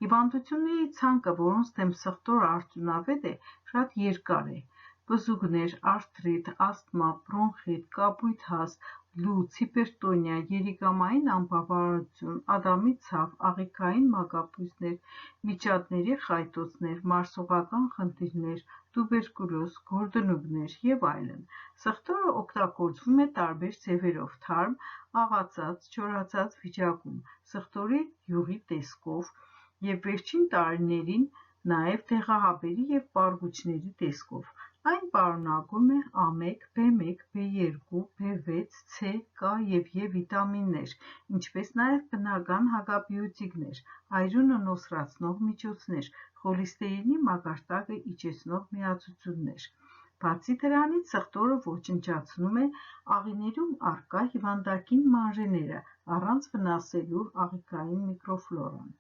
Հիվանդությունների ցանկը, որոնց դեմ սխտորը արդյունավետ է, շատ երկար է։ Բզուկներ, արթրիտ, ասթմա, բրոնխիտ, կապույտ հաս, լուծ, հիպերտոնիա, երիկամային անբավարարություն, ադամի ցավ, աղիքային մակաբույծներ, միջատների խայտոցներ, մարսողական խնդիրներ, տուբերկուլոզ, գորդնուկներ և այլն։ Սխտորը օգտագործվում է տարբեր ձևերով՝ թարմ, աղացած, չորացած վիճակում, սխտորի յուղի տեսքով և վերջին տարիներին նաև դեղահաբերի և պառկուճների տեսքով։ Այն պարունակում է A1, B1, B2, B6, C, K և E վիտամիններ, ինչպես նաև բնական հակաբիոտիկներ, արյունը նոսրացնող միջոցներ, խոլեստերինի մակարդակը իջեցնող միացություններ։ Բացի դրանից, սխտորը ոչնչացնում է աղիներում առկա հիվանդագին մանրէները՝ առանց վնասելու աղիքային միկրոֆլորան։